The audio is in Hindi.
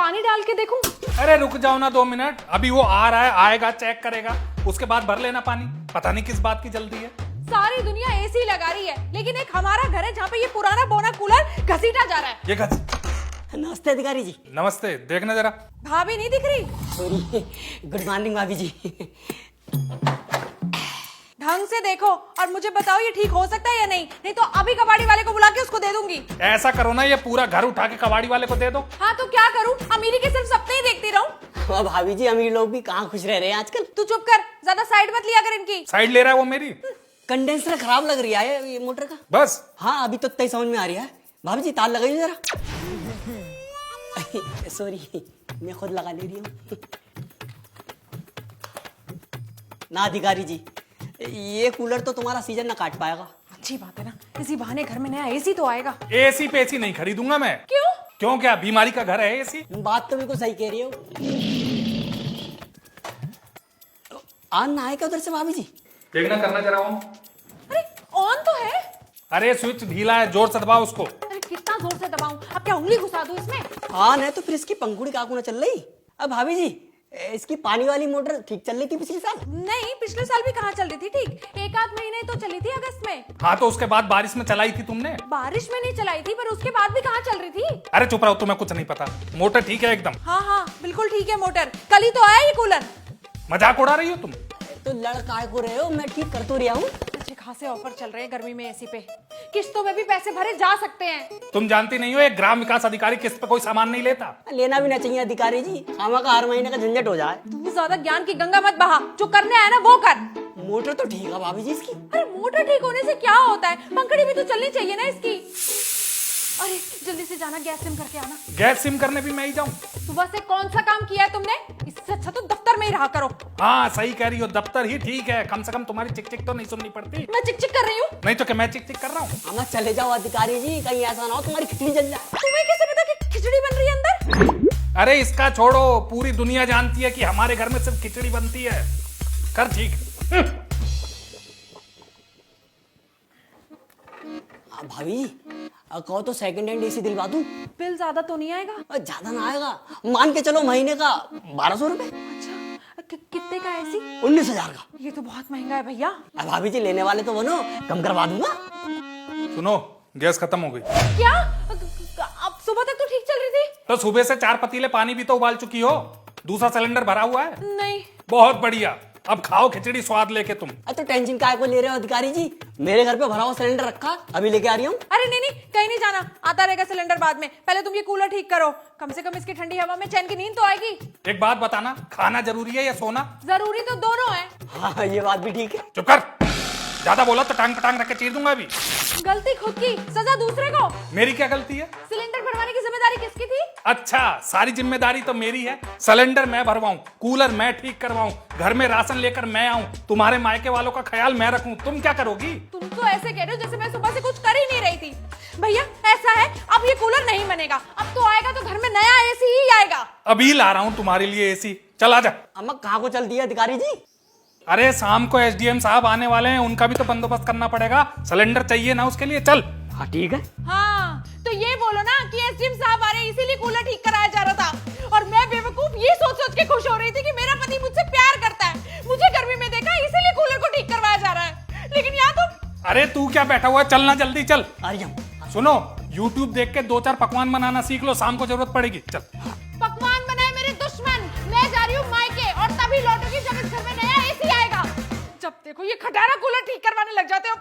पानी डाल के देखूं? अरे रुक जाओ ना 2 मिनट, अभी वो आ रहा है, आएगा चेक करेगा, उसके बाद भर लेना पानी। पता नहीं किस बात की जल्दी है। सारी दुनिया एसी लगा रही है, लेकिन एक हमारा घर है जहाँ पे ये पुराना बोना कूलर घसीटा जा रहा है। ये घस। नमस्ते अधिकारी जी। नमस्ते, देखना जरा। भाभी नहीं दिख रही? सॉरी, गुड मॉर्निंग भाभी जी। ढंग से देखो और मुझे बताओ ये ठीक हो सकता है या नहीं, नहीं तो अभी कबाड़ी वाले को बुला के उसको दे दूंगी। ऐसा करो ना, ये पूरा घर उठा के कबाड़ी वाले को दे दो। हाँ तो क्या करूँ, अमीरी के सिर्फ सपने ही देखती रहूं? अब भाभी जी अमीर लोग भी कहाँ खुश रह रहे हैं आजकल। तू चुप कर, ज्यादा साइड मत लिया कर इनकी। साइड ले रहा है वो मेरी। कंडेंसर खराब लग रही है ये मोटर का। बस हाँ अभी तो तय समझ में आ रही है। भाभी जी तार लगाइए जरा। सॉरी, मैं खुद लगा ले रही हूँ ना अधिकारी जी, ये कूलर तो तुम्हारा सीजन ना काट पाएगा। अच्छी बात है ना, इसी बहाने घर में नया एसी तो आएगा। एसी पे एसी नहीं खरीदूंगा मैं। क्यों? क्यों, क्या बीमारी का घर है एसी? बात तो बिल्कुल सही कह रही हो। आन ना आएगा उधर से भाभी जी। देखना, करना जरा ऑन। अरे ऑन तो है। अरे स्विच ढीला है, जोर से दबाओ उसको। अरे कितना जोर से दबाऊं, अब क्या उंगली घुसा दूं इसमें? आन है तो फिर इसकी पंखुड़ी काकू ना चल रही। अब भाभी जी इसकी पानी वाली मोटर ठीक चल रही थी पिछले साल? नहीं, पिछले साल भी कहाँ चल रही थी ठीक, 1 आध महीने तो चली थी अगस्त में। हाँ तो उसके बाद बारिश में चलाई थी तुमने? बारिश में नहीं चलाई थी, पर उसके बाद भी कहाँ चल रही थी। अरे चुप रहो, तुम्हें कुछ नहीं पता। मोटर ठीक है एकदम। हाँ हाँ बिल्कुल ठीक है मोटर, कल ही तो आया ये कूलर। मजाक उड़ा रही हो तुम? तो लड़का को रहे हो, मैं ठीक कर तो रहा हूँ। अच्छे खासे ऑफर चल रहे हैं गर्मी में एसी पे, किस्तों में भी पैसे भरे जा सकते हैं। तुम जानती नहीं हो, एक ग्राम विकास अधिकारी किस्त पे कोई सामान नहीं लेता। लेना भी ना चाहिए अधिकारी जी, खामा का हर महीने का झंझट हो जाए। तू ज्यादा ज्ञान की गंगा मत बहा, जो करने आया ना वो कर। मोटर तो ठीक है भाभी जी इसकी। अरे मोटर ठीक होने से क्या होता है, पंखड़ी भी तो चलनी चाहिए ना इसकी। अरे जल्दी से जाना, गैस सिम करके आना। गैस सिम करने भी मैं ही जाऊं? सुबह से कौन सा काम किया है तुमने? इससे अच्छा तो दफ्तर में ही रहा करो। हाँ सही कह रही हो, दफ्तर ही ठीक है, कम से कम तुम्हारी चिक चिक तो नहीं सुननी पड़ती। मैं चिक चिक कर रही हूँ? नहीं तो क्या मैं चिक चिक कर रहा हूँ? हम चले जाओ अधिकारी जी, कहीं ऐसा ना हो तुम्हारी खिचड़ी जल जाए। तुम्हें कैसे पता कि खिचड़ी बन रही है अंदर? अरे इसका छोड़ो, पूरी दुनिया जानती है कि हमारे घर में सिर्फ खिचड़ी बनती है। कर ठीक। भाभी जी कहो तो सेकंड हैंड एसी दिलवा दूं। बिल ज्यादा तो नहीं आएगा? ज्यादा ना आएगा, मान के चलो महीने का 1200 रुपए। अच्छा कितने का एसी? 19,000 का। ये तो बहुत महंगा है भैया। अब भाभी जी लेने वाले तो बनो, कम करवा दूंगा। सुनो, गैस खत्म हो गई। क्या? अब सुबह तक तो ठीक चल रही थी। तो सुबह से 4 पतीले पानी भी तो उबाल चुकी हो। दूसरा सिलेंडर भरा हुआ है? नहीं। बहुत बढ़िया, अब खाओ खिचड़ी स्वाद लेके तुम। तो टेंशन काय को ले रहे हो अधिकारी जी, मेरे घर पे भरा हुआ सिलेंडर रखा, अभी लेके आ रही हूँ। अरे नहीं नहीं, कहीं नहीं जाना, आता रहेगा सिलेंडर बाद में। पहले तुम ये कूलर ठीक करो, कम से कम इसकी ठंडी हवा में चैन की नींद तो आएगी। एक बात बताना, खाना जरूरी है या सोना? जरूरी तो दोनों है। हाँ ये बात भी ठीक है। चुप कर, ज्यादा बोला तो टांग पटांग रख के चीर दूंगा अभी। गलती खुद की, सजा दूसरे को। मेरी क्या गलती है? सिलेंडर भरवाने की जिम्मेदारी किसकी थी? अच्छा, सारी जिम्मेदारी तो मेरी है। सिलेंडर मैं भरवाऊं, कूलर मैं ठीक करवाऊं, घर में राशन लेकर मैं आऊं, तुम्हारे मायके वालों का ख्याल मैं रखूं, तुम क्या करोगी? तुम तो ऐसे कह रहे हो जैसे मैं सुबह से कुछ कर ही नहीं रही थी। भैया ऐसा है, अब ये कूलर नहीं बनेगा, अब तो आएगा तो घर में नया एसी ही आएगा। अभी ला रहा हूं तुम्हारे लिए एसी, चल आजा। अम्मा कहाँ को चल दिया अधिकारी जी? अरे शाम को एसडीएम साहब आने वाले हैं, उनका भी तो बंदोबस्त करना पड़ेगा, सिलेंडर चाहिए ना उसके लिए, चल। हाँ ठीक है। हाँ तो ये बोलो ना कि एसडीएम साहब आ रहे हैं, इसीलिए कूलर ठीक कराया जा रहा था, और मैं बेवकूफ ये सोच के खुश हो रही थी कि मेरा पति मुझसे प्यार करता है, मुझे गर्मी में देखा इसीलिए कूलर को ठीक करवाया जा रहा है। लेकिन यहाँ तो अरे तू क्या बैठा हुआ है, चलना जल्दी चल। आ रही हूँ। सुनो, YouTube देख के 2-4 पकवान बनाना सीख लो, शाम को जरूरत पड़ेगी, चल। पकवान बनाए मेरे दुश्मन, मैं जा रही हूँ मायके, और तभी लौटूंगी जब इस घर में नया एसी आएगा। जब देखो ये खटारा कूलर ठीक करवाने लग जाते हो।